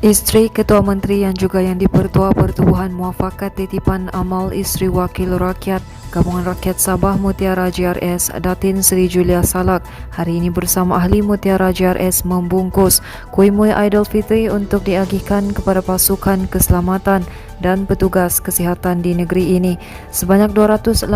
Isteri Ketua Menteri yang juga yang di-Pertua Pertubuhan Muafakat Titipan Amal Isteri Wakil Rakyat Gabungan Rakyat Sabah Mutiara JRS Datin Sri Julia Salak hari ini bersama ahli Mutiara JRS membungkus kuih-muih Aidilfitri untuk diagihkan kepada pasukan keselamatan dan petugas kesihatan di negeri ini. Sebanyak 288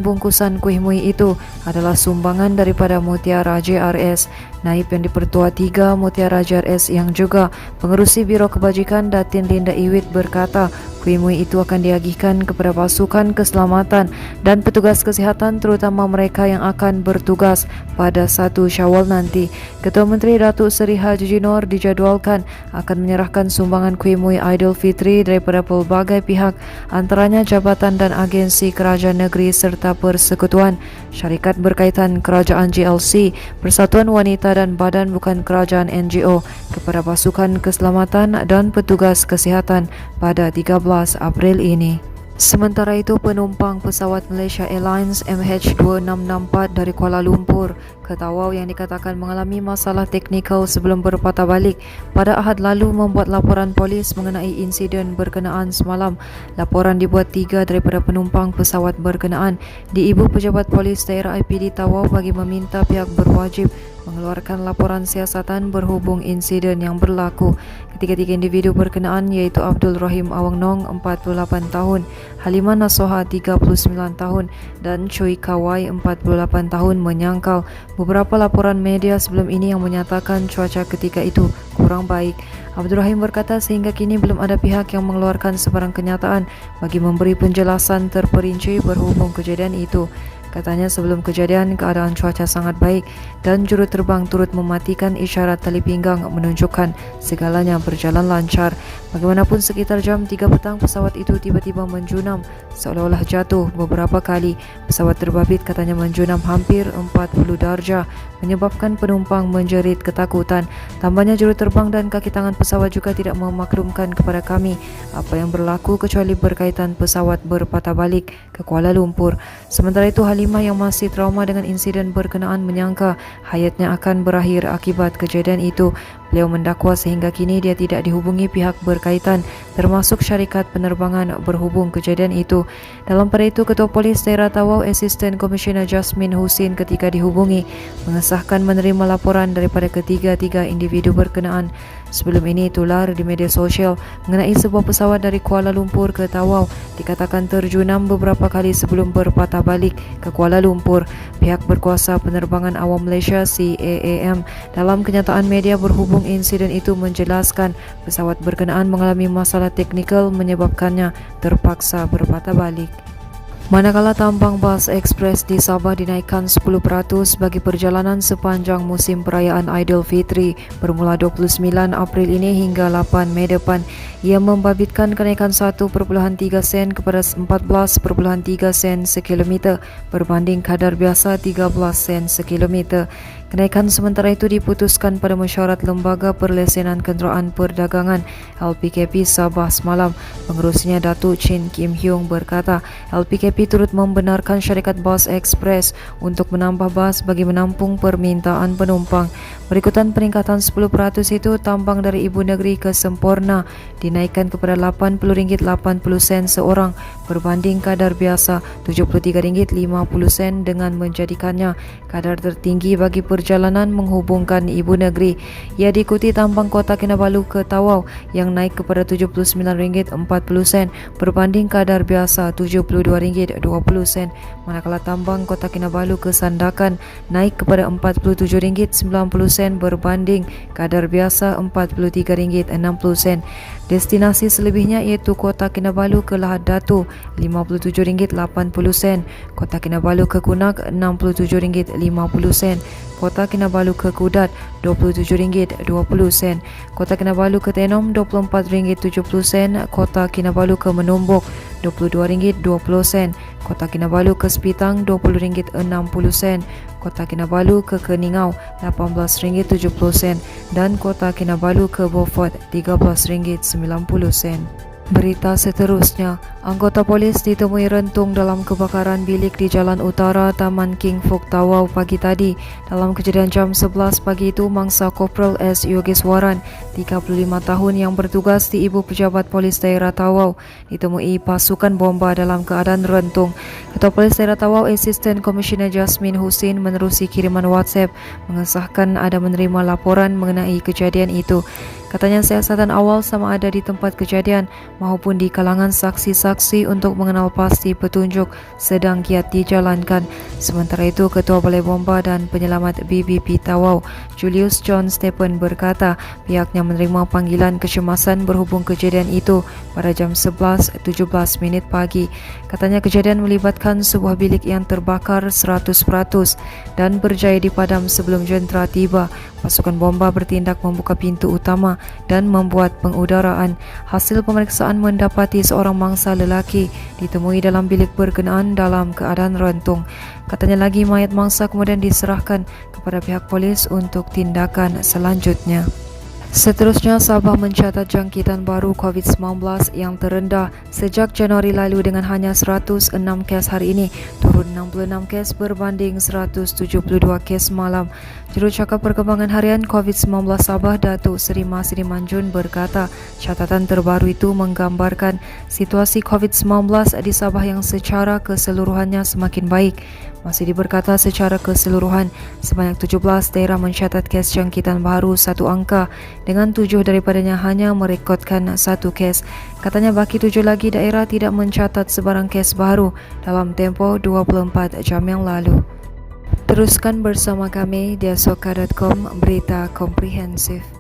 bungkusan kuih-muih itu adalah sumbangan daripada Mutiara JRS. Naib yang di-Pertua 3 Mutiara JRS yang juga pengerusi Biro Kebajikan Datin Linda Iwit berkata, kuih-muih itu akan diagihkan kepada pasukan keselamatan dan petugas kesihatan terutama mereka yang akan bertugas pada 1 Syawal nanti. Ketua Menteri Datuk Seri Haji Jinor dijadualkan akan menyerahkan sumbangan kuih-muih Aidilfitri daripada pelbagai pihak antaranya jabatan dan agensi kerajaan negeri serta persekutuan, syarikat berkaitan kerajaan GLC, Persatuan Wanita dan badan bukan kerajaan NGO kepada pasukan keselamatan dan petugas kesihatan pada 13 April ini. Sementara itu, penumpang pesawat Malaysia Airlines MH2664 dari Kuala Lumpur ke Tawau yang dikatakan mengalami masalah teknikal sebelum berpatah balik pada Ahad lalu membuat laporan polis mengenai insiden berkenaan semalam. Laporan dibuat 3 daripada penumpang pesawat berkenaan di Ibu Pejabat Polis Daerah IPD Tawau bagi meminta pihak berwajib mengeluarkan laporan siasatan berhubung insiden yang berlaku. Ketiga-tiga individu berkenaan iaitu Abdul Rahim Awang Nong 48 tahun, Halimah Nasoha 39 tahun dan Chui Kawai 48 tahun menyangkal beberapa laporan media sebelum ini yang menyatakan cuaca ketika itu kurang baik. Abdul Rahim berkata sehingga kini belum ada pihak yang mengeluarkan sebarang kenyataan bagi memberi penjelasan terperinci berhubung kejadian itu. Katanya sebelum kejadian keadaan cuaca sangat baik dan juruterbang turut mematikan isyarat tali pinggang menunjukkan segalanya berjalan lancar. Bagaimanapun sekitar jam 3 petang pesawat itu tiba-tiba menjunam seolah-olah jatuh beberapa kali. Pesawat terbabit katanya menjunam hampir 40 darjah menyebabkan penumpang menjerit ketakutan. Tambahnya juruterbang dan kaki tangan pesawat juga tidak memaklumkan kepada kami apa yang berlaku kecuali berkaitan pesawat berpatah balik ke Kuala Lumpur. Sementara itu Halimah yang masih trauma dengan insiden berkenaan menyangka hayatnya akan berakhir akibat kejadian itu. Beliau mendakwa sehingga kini dia tidak dihubungi pihak berkaitan termasuk syarikat penerbangan berhubung kejadian itu. Dalam pada itu Ketua Polis Daerah Tawau Asisten Komisioner Jasmine Husin ketika dihubungi mengesahkan menerima laporan daripada ketiga-tiga individu berkenaan. Sebelum ini tular di media sosial mengenai sebuah pesawat dari Kuala Lumpur ke Tawau dikatakan terjunam beberapa kali sebelum berpatah balik ke Kuala Lumpur. Pihak berkuasa penerbangan awam Malaysia CAAM dalam kenyataan media berhubung insiden itu menjelaskan pesawat berkenaan mengalami masalah teknikal menyebabkannya terpaksa berpatah balik. Manakala tambang bas ekspres di Sabah dinaikkan 10% bagi perjalanan sepanjang musim perayaan Aidilfitri bermula 29 April ini hingga 8 Mei depan. Ia membabitkan kenaikan 1.3 sen kepada 14.3 sen sekilometer berbanding kadar biasa 13 sen sekilometer. Kenaikan sementara itu diputuskan pada mesyuarat Lembaga Perlesenan Kenderaan Perdagangan LPKP Sabah semalam. Pengerusnya Datuk Chin Kim Hyung berkata LPKP turut membenarkan syarikat bas ekspres untuk menambah bas bagi menampung permintaan penumpang. Berikutan peningkatan 10% itu, tambang dari ibu negeri ke Semporna dinaikkan kepada RM80.80 seorang berbanding kadar biasa RM73.50 dengan menjadikannya kadar tertinggi bagi perjalanan menghubungkan ibu negeri. Ia diikuti tambang Kota Kinabalu ke Tawau yang naik kepada RM79.40 berbanding kadar biasa RM72.20, manakala tambang Kota Kinabalu ke Sandakan naik kepada RM47.90 berbanding kadar biasa RM43.60. Destinasi selebihnya iaitu Kota Kinabalu ke Lahad Datu RM57.80, Kota Kinabalu ke Kunak RM67.50, Kota Kinabalu ke Kudat RM27.20, Kota Kinabalu ke Tenom RM24.70, Kota Kinabalu ke Menumbuk RM22.20, Kota Kinabalu ke Sepitang RM20.60, Kota Kinabalu ke Keningau RM18.70 dan Kota Kinabalu ke Beaufort RM13.90. Berita seterusnya, anggota polis ditemui rentung dalam kebakaran bilik di Jalan Utara, Taman King Fuk Tawau pagi tadi. Dalam kejadian jam 11 pagi itu, mangsa Kopral S. Yogeswaran, 35 tahun yang bertugas di Ibu Pejabat Polis Daerah Tawau, ditemui pasukan bomba dalam keadaan rentung. Ketua Polis Daerah Tawau, Asisten Komisioner Jasmine Husin menerusi kiriman WhatsApp mengesahkan ada menerima laporan mengenai kejadian itu. Katanya siasatan awal sama ada di tempat kejadian maupun di kalangan saksi-saksi untuk mengenal pasti petunjuk sedang giat dijalankan. Sementara itu, Ketua Balai Bomba dan Penyelamat BBP Tawau, Julius John Stephen berkata pihaknya menerima panggilan kecemasan berhubung kejadian itu pada jam 11.17 pagi. Katanya kejadian melibatkan sebuah bilik yang terbakar 100% dan berjaya dipadam sebelum jentera tiba. Pasukan bomba bertindak membuka pintu utama dan membuat pengudaraan. Hasil pemeriksaan mendapati seorang mangsa lelaki ditemui dalam bilik berkenaan dalam keadaan rentung. Katanya lagi mayat mangsa kemudian diserahkan kepada pihak polis untuk tindakan selanjutnya. Seterusnya, Sabah mencatat jangkitan baru COVID-19 yang terendah sejak Januari lalu dengan hanya 106 kes hari ini, turun 66 kes berbanding 172 kes malam. Jurucakap Perkembangan Harian COVID-19 Sabah, Datuk Seri Masri Manjun berkata, catatan terbaru itu menggambarkan situasi COVID-19 di Sabah yang secara keseluruhannya semakin baik. Masih berkata secara keseluruhan, sebanyak 17 daerah mencatat kes jangkitan baru satu angka, dengan 7 daripadanya hanya merekodkan satu kes. Katanya baki 7 lagi daerah tidak mencatat sebarang kes baru dalam tempoh 24 jam yang lalu. Teruskan bersama kami di asoka.com, berita komprehensif.